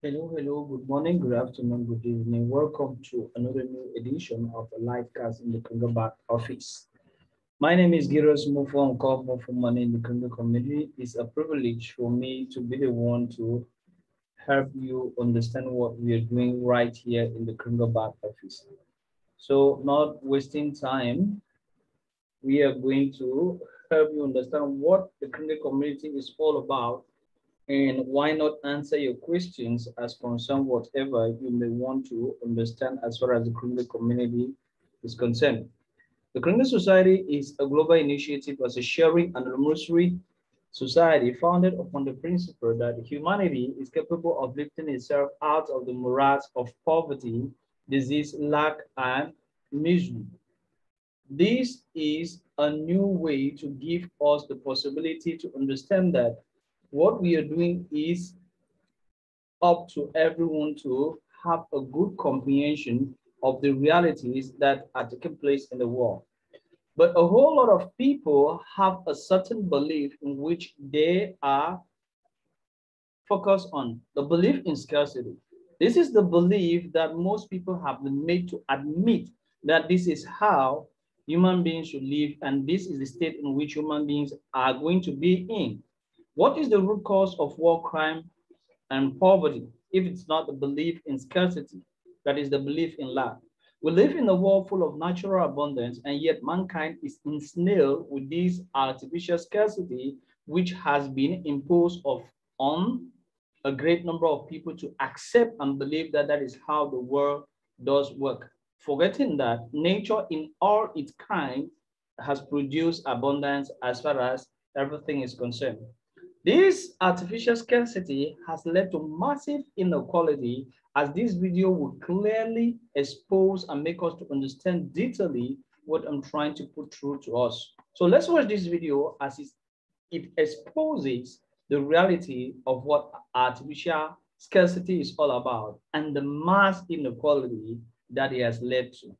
Hello, hello, good morning, good afternoon, good evening. Welcome to another new edition of a live cast in the Congo back office. My name is Giros Mufo called Mufo Money in the Congo community. It's a privilege for me to be the one to help you understand what we are doing right here in the Congo back office. So, not wasting time, we are going to help you understand what the Congo community is all about and why not answer your questions as concern whatever you may want to understand as far as the criminal community is concerned. The Criminal Society is a global initiative as a sharing and illusory society founded upon the principle that humanity is capable of lifting itself out of the morass of poverty, disease, lack, and misery. This is a new way to give us the possibility to understand that what we are doing is up to everyone to have a good comprehension of the realities that are taking place in the world. But a whole lot of people have a certain belief in which they are focused on the belief in scarcity. This is the belief that most people have been made to admit that this is how human beings should live, and this is the state in which human beings are going to be in. What is the root cause of war crime and poverty if it's not the belief in scarcity, that is the belief in lack? We live in a world full of natural abundance, and yet mankind is ensnared with this artificial scarcity, which has been imposed on a great number of people to accept and believe that that is how the world does work, forgetting that nature in all its kind has produced abundance as far as everything is concerned. This artificial scarcity has led to massive inequality, as this video will clearly expose and make us to understand detailedly what I'm trying to put through to us. So let's watch this video as it exposes the reality of what artificial scarcity is all about and the mass inequality that it has led to.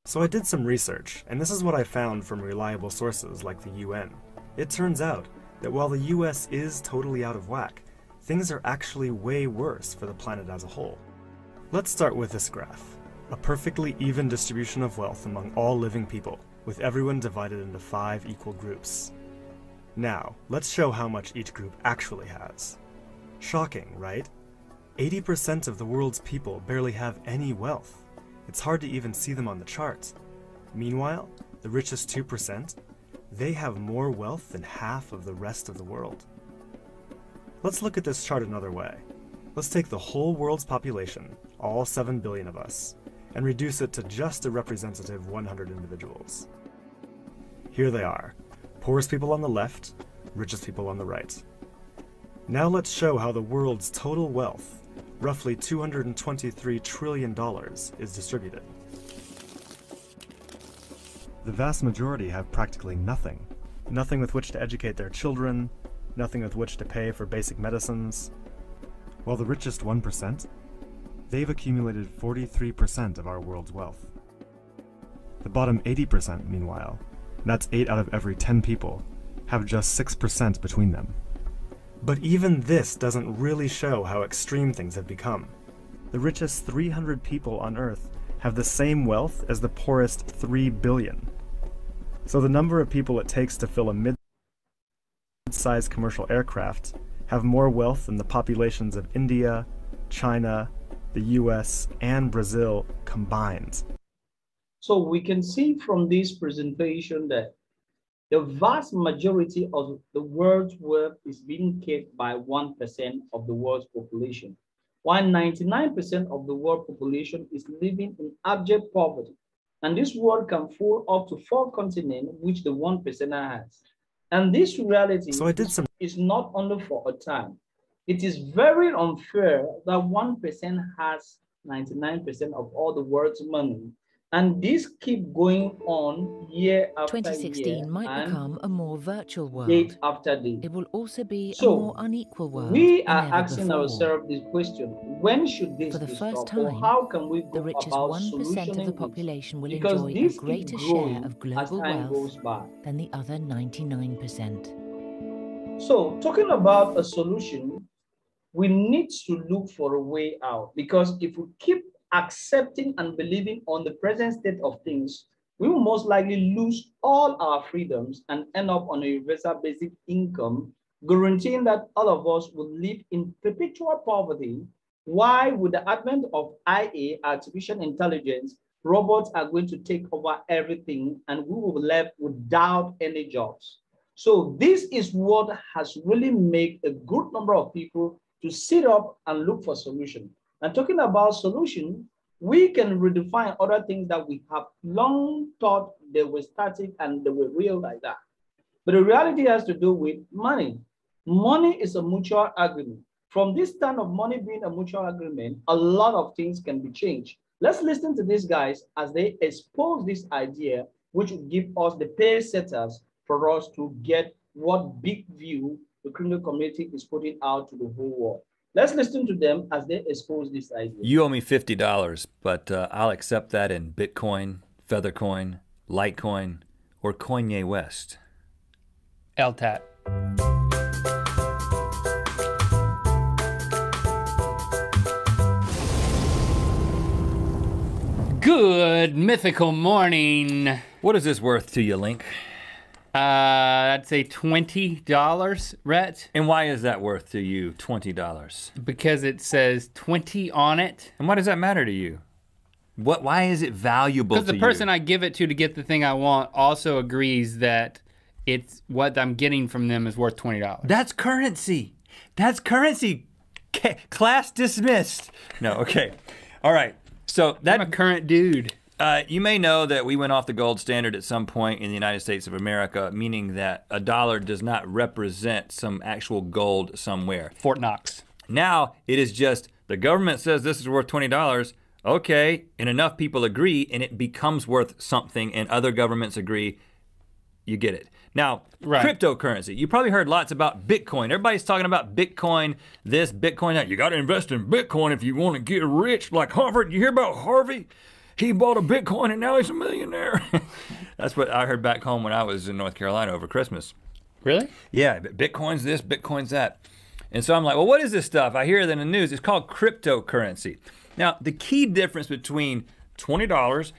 So I did some research, and this is what I found from reliable sources like the UN. It turns out that while the US is totally out of whack, things are actually way worse for the planet as a whole. Let's start with this graph. A perfectly even distribution of wealth among all living people, with everyone divided into 5 equal groups. Now, let's show how much each group actually has. Shocking, right? 80% of the world's people barely have any wealth. It's hard to even see them on the charts. Meanwhile, the richest 2%, they have more wealth than half of the rest of the world. Let's look at this chart another way. Let's take the whole world's population, all 7 billion of us, and reduce it to just a representative 100 individuals. Here they are, poorest people on the left, richest people on the right. Now let's show how the world's total wealth, roughly $223 trillion, is distributed. The vast majority have practically nothing. Nothing with which to educate their children, nothing with which to pay for basic medicines. While the richest 1%, they've accumulated 43% of our world's wealth. The bottom 80%, meanwhile, that's 8 out of every 10 people, have just 6% between them. But even this doesn't really show how extreme things have become. The richest 300 people on Earth have the same wealth as the poorest 3 billion. So the number of people it takes to fill a mid-sized commercial aircraft have more wealth than the populations of India, China, the US, and Brazil combined. So we can see from this presentation that the vast majority of the world's wealth is being kept by 1% of the world's population, while 99% of the world population is living in abject poverty. And this world can fall up to 4 continents, which the 1% has. And this reality is not only for a time. It is very unfair that 1% has 99% of all the world's money. And this keep going on year after 2016 year might become a more virtual world. Day after day. It will also be a So more unequal world we than are ever asking before. ourselves this question: when should this For the be first stopped, or time, how can we the go richest about 1% of the solutioning population will this? Because enjoy a this keeps greater share growing of as global time wealth goes by. than the other 99%. So talking about a solution, we need to look for a way out, because if we keep accepting and believing on the present state of things, we will most likely lose all our freedoms and end up on a universal basic income, guaranteeing that all of us will live in perpetual poverty. Why, with the advent of IA, artificial intelligence, robots are going to take over everything and we will be left without any jobs. So this is what has really made a good number of people to sit up and look for solution. And talking about solution, we can redefine other things that we have long thought they were static and they were real like that. But the reality has to do with money. Money is a mutual agreement. From this stand of money being a mutual agreement, a lot of things can be changed. Let's listen to these guys as they expose this idea, which will give us the pace setters for us to get what big view the criminal community is putting out to the whole world. Let's listen to them as they expose this idea. You owe me $50, but I'll accept that in Bitcoin, Feathercoin, Litecoin, or Kanye West. LTAT. Good mythical morning. What is this worth to you, Link? I'd say $20, Rhett. And why is that worth to you, $20? Because it says 20 on it. And why does that matter to you? Why is it valuable to you? Because the person I give it to get the thing I want also agrees that it's what I'm getting from them is worth $20. That's currency. That's currency. Class dismissed. No, okay. All right. So I'm a current dude. You may know that we went off the gold standard at some point in the United States of America, meaning that a dollar does not represent some actual gold somewhere. Fort Knox. Now it is just the government says this is worth $20. Okay, and enough people agree and it becomes worth something and other governments agree, you get it. Now, cryptocurrency. You probably heard lots about Bitcoin. Everybody's talking about Bitcoin this, Bitcoin that. You gotta invest in Bitcoin if you wanna get rich, like Harvard. You hear about Harvey? He bought a Bitcoin and now he's a millionaire. That's what I heard back home when I was in North Carolina over Christmas. Really? Yeah, Bitcoin's this, Bitcoin's that. And so I'm like, well, what is this stuff? I hear it in the news. It's called cryptocurrency. Now, the key difference between $20,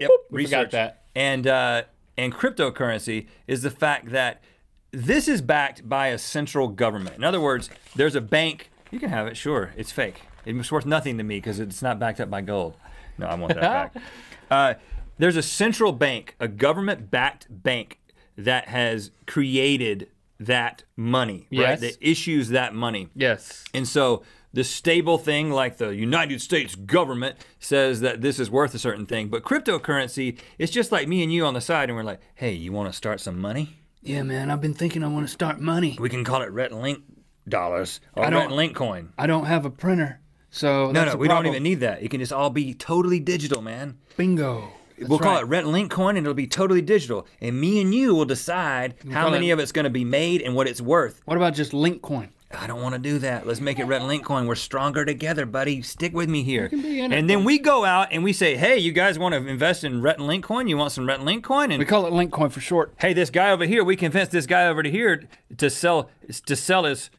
yep, we forgot that. And cryptocurrency is the fact that this is backed by a central government. In other words, there's a bank. You can have it, sure, it's fake. It's worth nothing to me because it's not backed up by gold. No, I want that back. There's a central bank, a government-backed bank that has created that money, right? That issues that money. Yes. And so the stable thing, like the United States government, says that this is worth a certain thing. But cryptocurrency, it's just like me and you on the side, and we're like, hey, you want to start some money? Yeah, man, I've been thinking I want to start money. We can call it Rhett Link dollars or Rhett Link coin. I don't have a printer, so no, we don't even need that. It can just all be totally digital, man. Bingo. We'll call it Rhett Link coin and it'll be totally digital. And me and you will decide how many of it's gonna be made and what it's worth. What about just Link coin? I don't want to do that. Let's make it Rhett Link coin. We're stronger together, buddy. Stick with me here. You can be in and it. then we go out and we say, hey, you guys want to invest in Rhett Link coin? You want some Rhett Link coin? And we call it Link coin for short. Hey, this guy over here, we convinced this guy over here to sell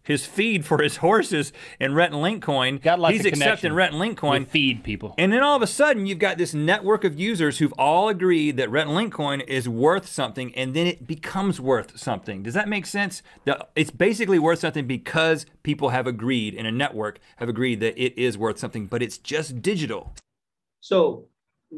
his feed for his horses in Rhett Link coin. He's accepting Rhett Link coin. Feed people. And then all of a sudden, you've got this network of users who've all agreed that Rhett Link coin is worth something, and then it becomes worth something. Does that make sense? It's basically worth something because people have agreed, in a network, have agreed that it is worth something, but it's just digital. So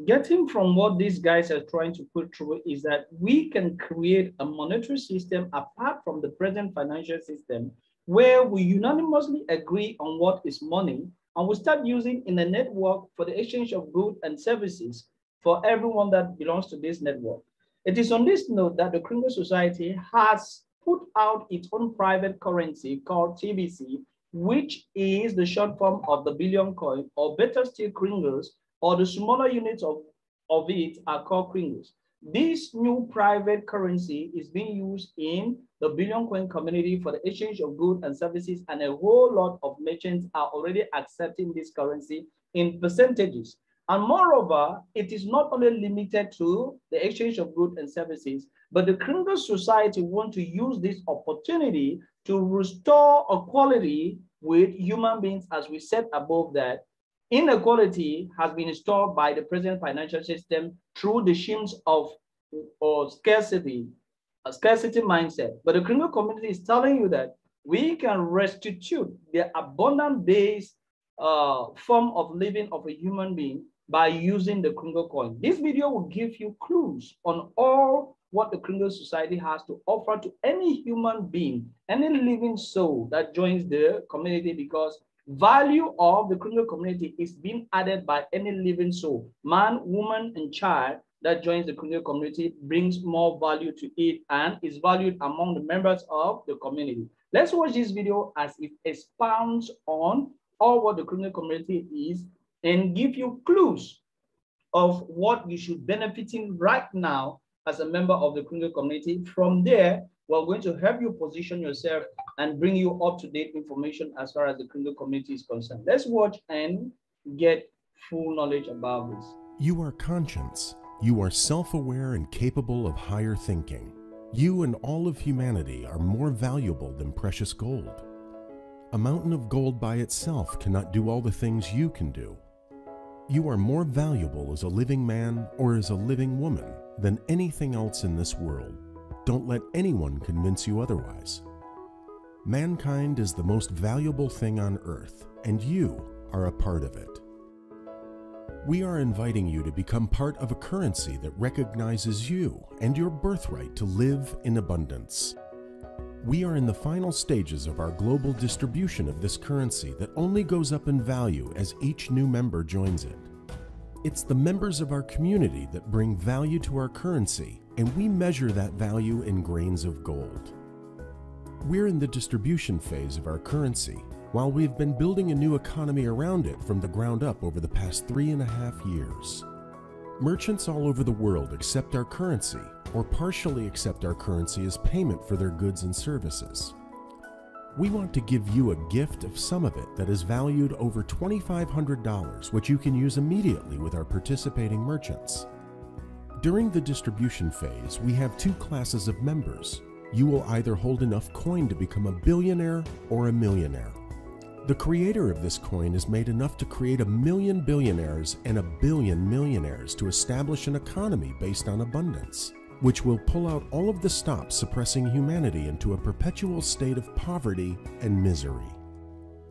getting from what these guys are trying to put through is that we can create a monetary system apart from the present financial system where we unanimously agree on what is money and we start using in a network for the exchange of goods and services for everyone that belongs to this network. It is on this note that the Kringle Society has put out its own private currency called TBC, which is the short form of the billion coin, or better still Kringles, or the smaller units of it are called Kringles. This new private currency is being used in the billion coin community for the exchange of goods and services, and a whole lot of merchants are already accepting this currency in percentages. And moreover, it is not only limited to the exchange of goods and services, but the Kringle Society want to use this opportunity to restore equality with human beings. As we said above, that inequality has been installed by the present financial system through the schemes of scarcity, a scarcity mindset. But the Kringle community is telling you that we can restitute the abundant-based form of living of a human being by using the Kringle coin. This video will give you clues on all what the Kringle Society has to offer to any human being, any living soul that joins the community, because value of the Kringle community is being added by any living soul. Man, woman, and child that joins the Kringle community brings more value to it and is valued among the members of the community. Let's watch this video as it expounds on all what the Kringle community is and give you clues of what you should benefit in right now as a member of the Kringle community. From there, we're going to help you position yourself and bring you up-to-date information as far as the Kringle community is concerned. Let's watch and get full knowledge about this. You are conscious. You are self-aware and capable of higher thinking. You and all of humanity are more valuable than precious gold. A mountain of gold by itself cannot do all the things you can do. You are more valuable as a living man or as a living woman than anything else in this world. Don't let anyone convince you otherwise. Mankind is the most valuable thing on earth, and you are a part of it. We are inviting you to become part of a currency that recognizes you and your birthright to live in abundance. We are in the final stages of our global distribution of this currency that only goes up in value as each new member joins it. It's the members of our community that bring value to our currency, and we measure that value in grains of gold. We're in the distribution phase of our currency, while we've been building a new economy around it from the ground up over the past 3.5 years. Merchants all over the world accept our currency, or partially accept our currency as payment for their goods and services. We want to give you a gift of some of it that is valued over $2,500, which you can use immediately with our participating merchants. During the distribution phase, we have two classes of members. You will either hold enough coin to become a billionaire or a millionaire. The creator of this coin has made enough to create 1 million billionaires and 1 billion millionaires to establish an economy based on abundance, which will pull out all of the stops suppressing humanity into a perpetual state of poverty and misery.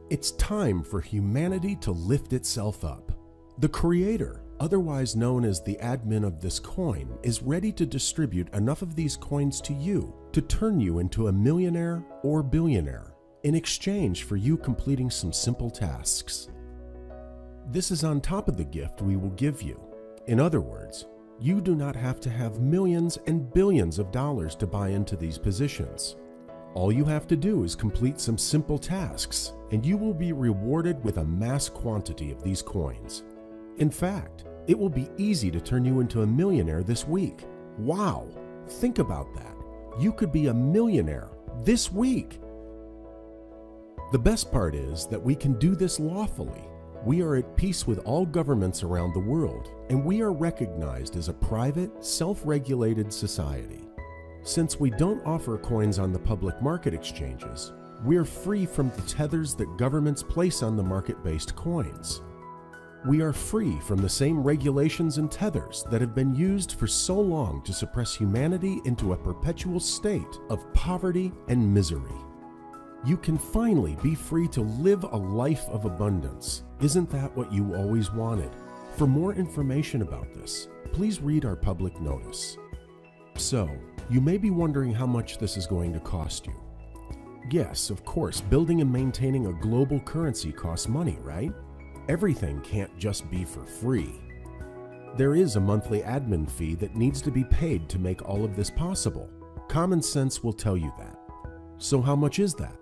It's time for humanity to lift itself up. The creator, otherwise known as the admin of this coin, is ready to distribute enough of these coins to you to turn you into a millionaire or billionaire in exchange for you completing some simple tasks. This is on top of the gift we will give you. In other words, you do not have to have millions and billions of dollars to buy into these positions. All you have to do is complete some simple tasks, and you will be rewarded with a mass quantity of these coins. In fact, it will be easy to turn you into a millionaire this week. Wow! Think about that. You could be a millionaire this week. The best part is that we can do this lawfully. We are at peace with all governments around the world, and we are recognized as a private, self-regulated society. Since we don't offer coins on the public market exchanges, we're free from the tethers that governments place on the market-based coins. We are free from the same regulations and tethers that have been used for so long to suppress humanity into a perpetual state of poverty and misery. You can finally be free to live a life of abundance. Isn't that what you always wanted? For more information about this, please read our public notice. So, you may be wondering how much this is going to cost you. Yes, of course, building and maintaining a global currency costs money, right? Everything can't just be for free. There is a monthly admin fee that needs to be paid to make all of this possible. Common sense will tell you that. So how much is that?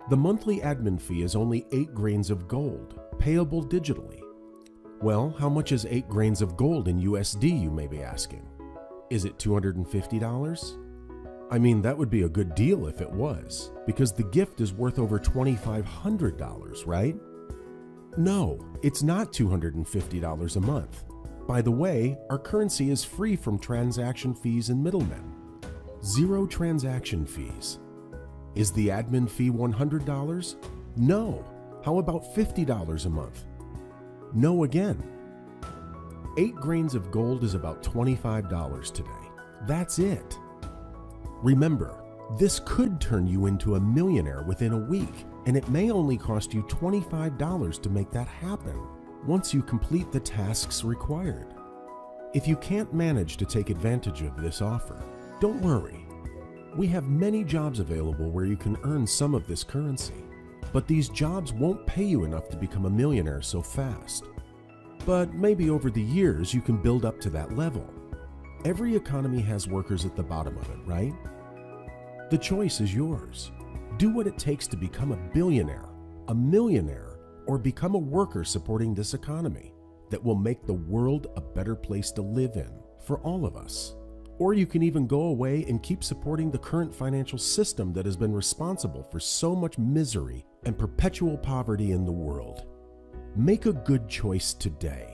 The monthly admin fee is only 8 grains of gold, payable digitally. Well, how much is 8 grains of gold in USD, you may be asking? Is it $250? I mean, that would be a good deal if it was, because the gift is worth over $2,500, right? No, it's not $250 a month. By the way, our currency is free from transaction fees and middlemen. 0 transaction fees. Is the admin fee $100? No. How about $50 a month? No again. 8 grains of gold is about $25 today. That's it. Remember, this could turn you into a millionaire within a week, and it may only cost you $25 to make that happen once you complete the tasks required. If you can't manage to take advantage of this offer, don't worry. We have many jobs available where you can earn some of this currency, but these jobs won't pay you enough to become a millionaire so fast. But maybe over the years you can build up to that level. Every economy has workers at the bottom of it, right? The choice is yours. Do what it takes to become a billionaire, a millionaire, or become a worker supporting this economy that will make the world a better place to live in for all of us. Or you can even go away and keep supporting the current financial system that has been responsible for so much misery and perpetual poverty in the world. Make a good choice today.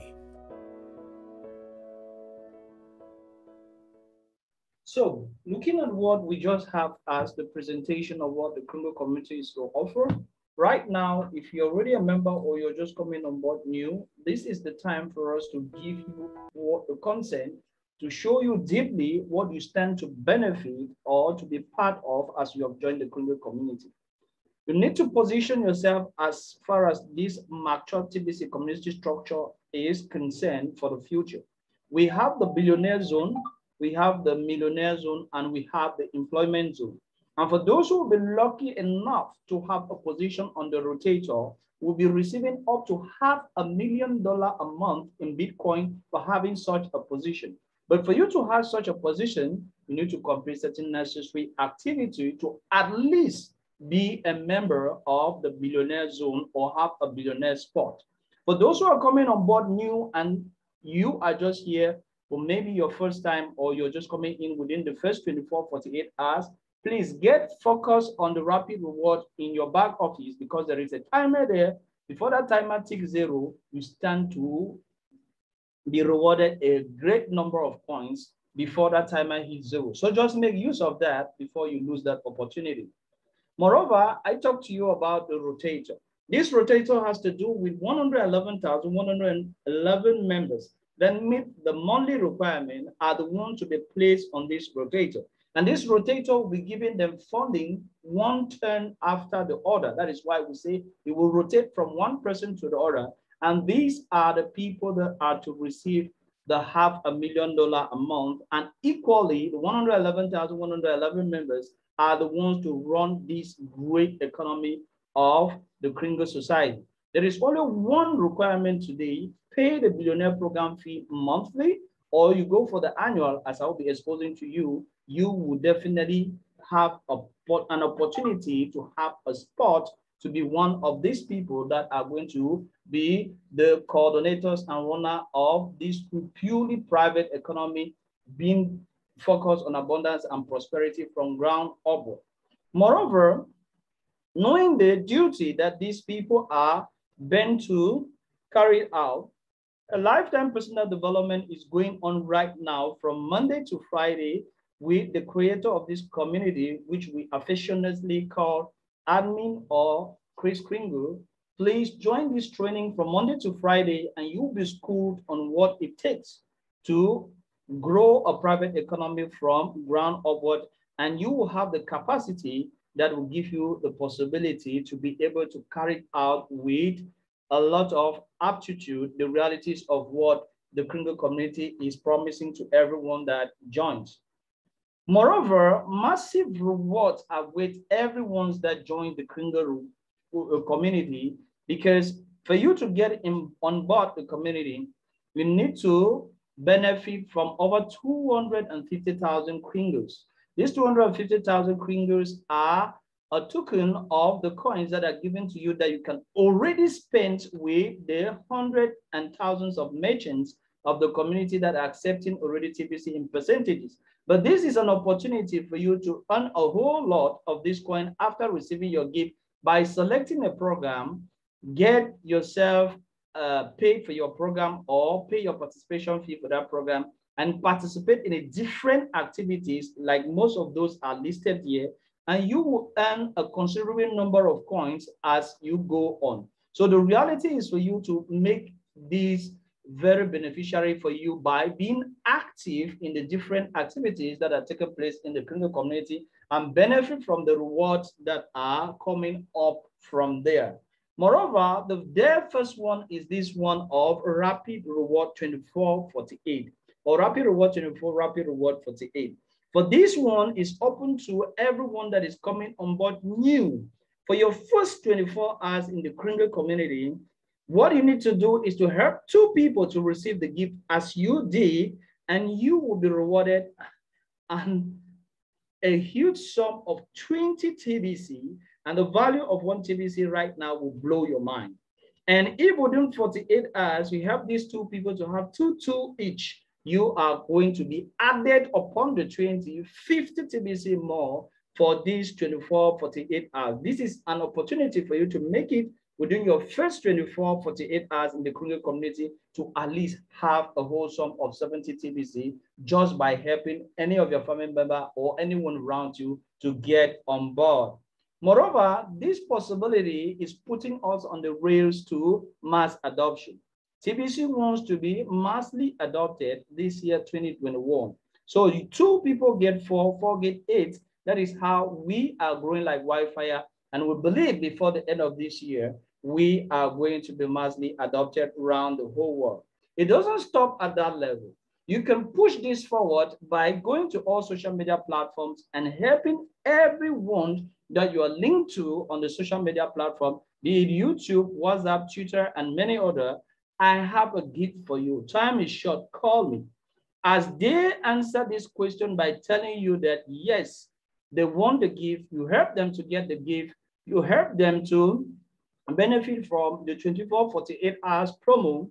So, looking at what we just have as the presentation of what the Congo community is to offer, right now, if you're already a member or you're just coming on board new, this is the time for us to give you what the consent to show you deeply what you stand to benefit or to be part of as you have joined the Congo community. You need to position yourself as far as this mature TBC community structure is concerned for the future. We have the billionaire zone, we have the millionaire zone, and we have the employment zone. And for those who will be lucky enough to have a position on the rotator, will be receiving up to $500,000 a month in Bitcoin for having such a position. But for you to have such a position, you need to complete certain necessary activity to at least be a member of the billionaire zone or have a billionaire spot. For those who are coming on board new and you are just here for maybe your first time or you're just coming in within the first 24, 48 hours, please get focused on the rapid reward in your back office because there is a timer there. Before that timer ticks 0, you stand to be rewarded a great number of points before that timer hits 0. So just make use of that before you lose that opportunity. Moreover, I talked to you about the rotator. This rotator has to do with 111,111 members that meet the monthly requirement are the ones to be placed on this rotator. And this rotator will be giving them funding one turn after the other. That is why we say it will rotate from one person to the other. And these are the people that are to receive the $500,000 a month. And equally, the 111,111 members are the ones to run this great economy of the Kringle Society. There is only one requirement today: pay the billionaire program fee monthly, or you go for the annual, as I'll be exposing to you. You will definitely have an opportunity to have a spot to be one of these people that are going to be the coordinators and runner of this purely private economy being focused on abundance and prosperity from ground upward. Moreover, knowing the duty that these people are bent to carry out, a lifetime personal development is going on right now from Monday to Friday with the creator of this community, which we affectionately call admin or Chris Kringle. Please join this training from Monday to Friday and you'll be schooled on what it takes to grow a private economy from ground upward, and you will have the capacity that will give you the possibility to be able to carry out with a lot of aptitude the realities of what the Kringle community is promising to everyone that joins. Moreover, massive rewards await everyone that joins the Kringle community, because for you to get on board the community, you need to benefit from over 250,000 Kringles. These 250,000 Kringles are a token of the coins that are given to you that you can already spend with the hundreds and thousands of merchants of the community that are accepting already TBC in percentages. But this is an opportunity for you to earn a whole lot of this coin after receiving your gift by selecting a program get yourself paid for your program or pay your participation fee for that program and participate in a different activities, like most of those are listed here, and you will earn a considerable number of coins as you go on. So the reality is for you to make these very beneficiary for you by being active in the different activities that are taking place in the Kringle community and benefit from the rewards that are coming up from there. Moreover, their first one is this one of Rapid Reward 2448 or Rapid Reward 24, Rapid Reward 48. For this one is open to everyone that is coming on board new. For your first 24 hours in the Kringle community, what you need to do is to help 2 people to receive the gift as you did, and you will be rewarded a huge sum of 20 TBC, and the value of 1 TBC right now will blow your mind. And if within 48 hours, you help these 2 people to have 2 each, you are going to be added upon the 20, 50 TBC more for these 24, 48 hours. This is an opportunity for you to make it within your first 24, 48 hours in the Kringle community to at least have a whole sum of 70 TBC just by helping any of your family member or anyone around you to get on board. Moreover, this possibility is putting us on the rails to mass adoption. TBC wants to be massively adopted this year, 2021. So 2 people get 4, 4 get 8. That is how we are growing like wildfire. And we believe before the end of this year, we are going to be massively adopted around the whole world. It doesn't stop at that level. You can push this forward by going to all social media platforms and helping everyone that you are linked to on the social media platform, be it YouTube, WhatsApp, Twitter, and many other. I have a gift for you. Time is short. Call me. As they answer this question by telling you that, yes, they want the gift, you help them to get the gift, you help them to benefit from the 24, 48 hours promo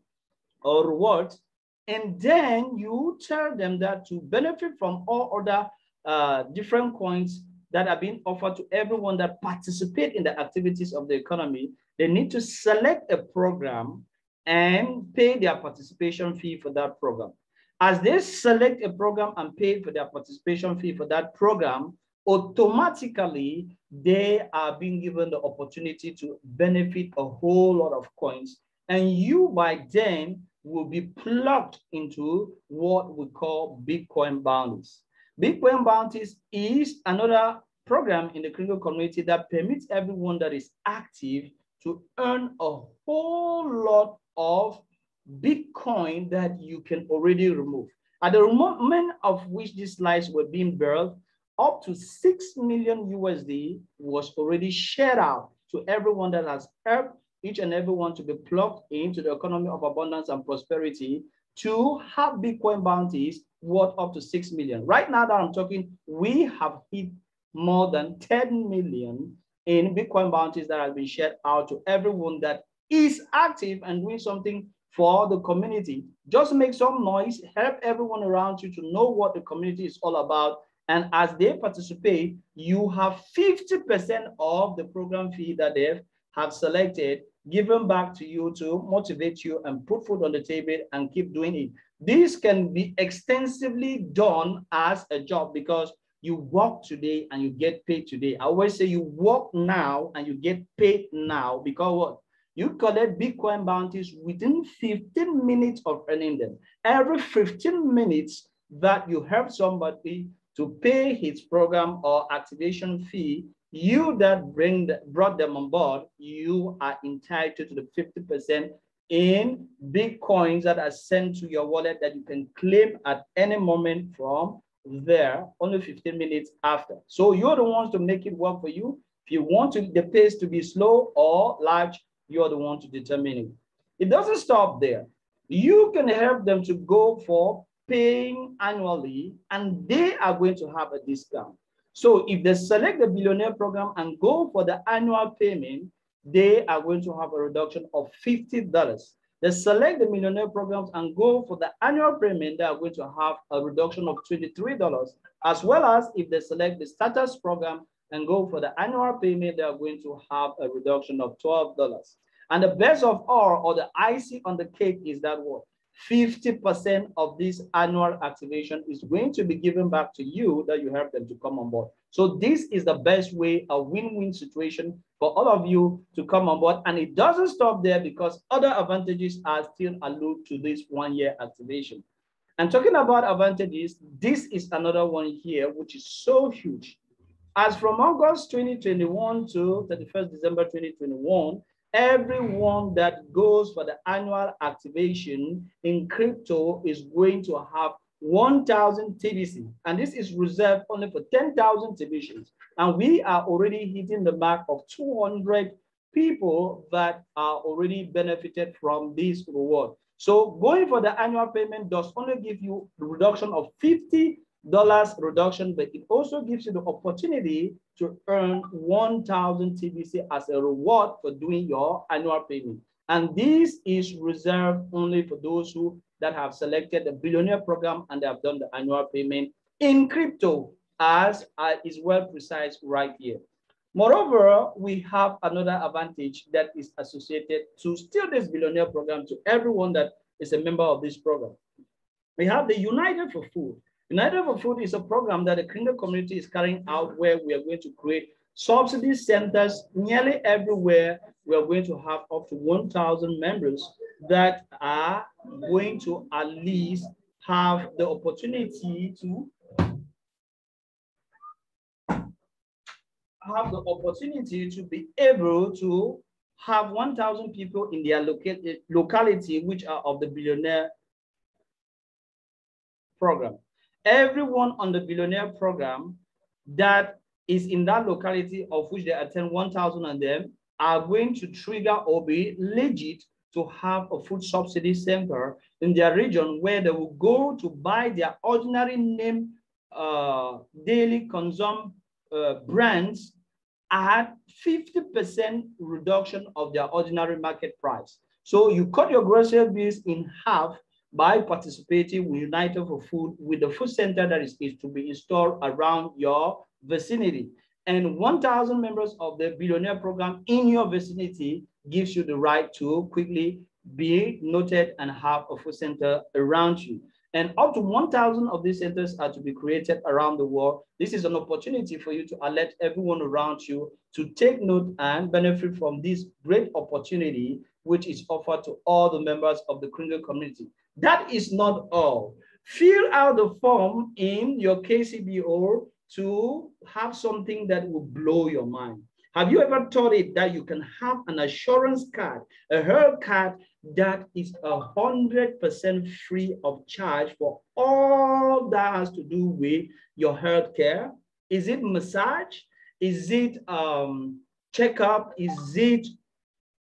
or rewards, and then you tell them that to benefit from all other different coins that are being offered to everyone that participate in the activities of the economy, they need to select a program and pay their participation fee for that program. As they select a program and pay for their participation fee for that program, automatically they are being given the opportunity to benefit a whole lot of coins. And you by then will be plugged into what we call Bitcoin bounties. Bitcoin bounties is another program in the Kringle community that permits everyone that is active to earn a whole lot of Bitcoin that you can already remove. At the moment of which these slides were being built, up to 6 million USD was already shared out to everyone that has helped each and everyone to be plugged into the economy of abundance and prosperity to have Bitcoin bounties worth up to 6 million. Right now that I'm talking, we have hit more than 10 million in Bitcoin bounties that have been shared out to everyone that is active and doing something for the community. Just make some noise, help everyone around you to know what the community is all about. And as they participate, you have 50% of the program fee that they have selected given back to you to motivate you and put food on the table and keep doing it. This can be extensively done as a job because you work today and you get paid today. I always say you work now and you get paid now because what? You collect Bitcoin bounties within 15 minutes of earning them. Every 15 minutes that you help somebody to pay his program or activation fee, you that brought them on board, you are entitled to the 50% in Bitcoins that are sent to your wallet that you can claim at any moment from there, only 15 minutes after. So you're the ones to make it work for you. If you want the pace to be slow or large, you're the one to determine it. It doesn't stop there. You can help them to go for paying annually, and they are going to have a discount. So if they select the Billionaire program and go for the annual payment, they are going to have a reduction of $50. They select the Millionaire programs and go for the annual payment, they are going to have a reduction of $23, as well as if they select the Status program and go for the annual payment, they are going to have a reduction of $12. And the best of all, or the icing on the cake, is that what? 50% of this annual activation is going to be given back to you that you help them to come on board. So this is the best way, a win-win situation for all of you to come on board. And it doesn't stop there, because other advantages are still alluded to this 1-year activation. And talking about advantages, this is another one here, which is so huge. As from August 2021 to 31st December 2021, everyone that goes for the annual activation in crypto is going to have 1,000 TBC. And this is reserved only for 10,000 TBCs. And we are already hitting the mark of 200 people that are already benefited from this reward. So going for the annual payment does only give you the reduction of $50 reduction, but it also gives you the opportunity to earn 1,000 TBC as a reward for doing your annual payment. And this is reserved only for those who that have selected the Billionaire Program and they have done the annual payment in crypto, as is well precise right here. Moreover, we have another advantage that is associated to still this Billionaire Program to everyone that is a member of this program. We have the United for Food. United for Food is a program that the Kringle community is carrying out, where we are going to create subsidy centers nearly everywhere. We are going to have up to 1,000 members that are going to at least have the opportunity to be able to have 1,000 people in their locality, which are of the Billionaire Program. Everyone on the Billionaire Program that is in that locality, of which they attend 1,000 of them, are going to trigger or be legit to have a food subsidy center in their region, where they will go to buy their ordinary name daily consume brands at 50% reduction of their ordinary market price. So you cut your grocery bills in half by participating with United for Food, with the food center that is to be installed around your vicinity. And 1,000 members of the Billionaire Program in your vicinity gives you the right to quickly be noted and have a food center around you. And up to 1,000 of these centers are to be created around the world. This is an opportunity for you to alert everyone around you to take note and benefit from this great opportunity, which is offered to all the members of the Kringle community. That is not all. Fill out the form in your KCBO to have something that will blow your mind. Have you ever thought it that you can have an assurance card, a health card that is 100% free of charge for all that has to do with your health care? Is it massage? Is it checkup? Is it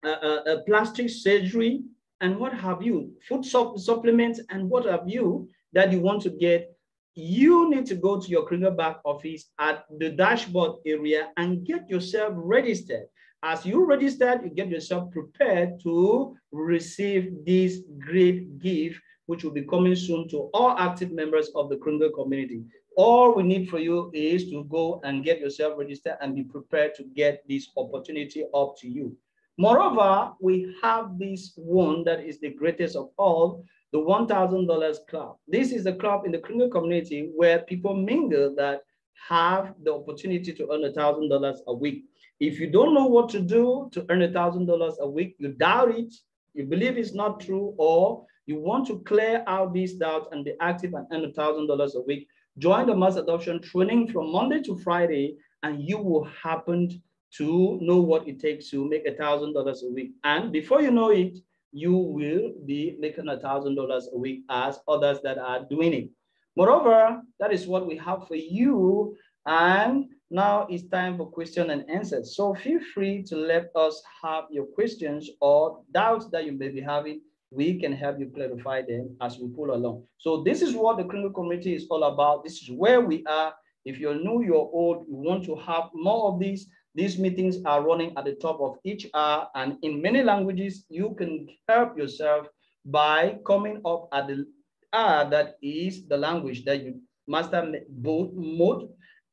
a plastic surgery? And what have you? Food supplements and what have you that you want to get? You need to go to your Kringle back office at the dashboard area and get yourself registered. As you register, you get yourself prepared to receive this great gift, which will be coming soon to all active members of the Kringle community. All we need for you is to go and get yourself registered and be prepared to get this opportunity up to you. Moreover, we have this one that is the greatest of all, the $1,000 club. This is a club in the Kringle community where people mingle that have the opportunity to earn $1,000 a week. If you don't know what to do to earn $1,000 a week, you doubt it, you believe it's not true, or you want to clear out these doubts and be active and earn $1,000 a week, join the mass adoption training from Monday to Friday, and you will happen to know what it takes to make $1,000 a week. And before you know it, you will be making $1,000 a week as others that are doing it. Moreover, that is what we have for you. And now it's time for question and answers. So feel free to let us have your questions or doubts that you may be having. We can help you clarify them as we pull along. So this is what the Kringle community is all about. This is where we are. If you're new, you're old, you want to have more of these meetings are running at the top of each hour, and in many languages, you can help yourself by coming up at the hour that is the language that you master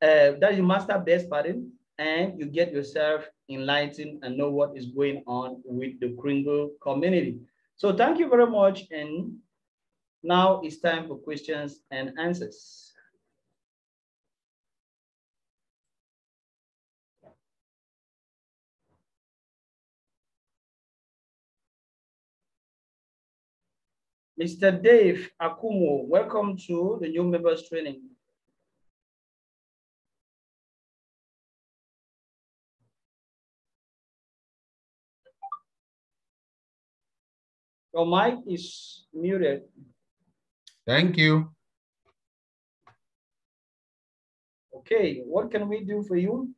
that you master best, pardon. and you get yourself enlightened and know what is going on with the Kringle community. So thank you very much. And now it's time for questions and answers. Mr. Dave Akumo, welcome to the new members training. Your mic is muted. Thank you. Okay, what can we do for you?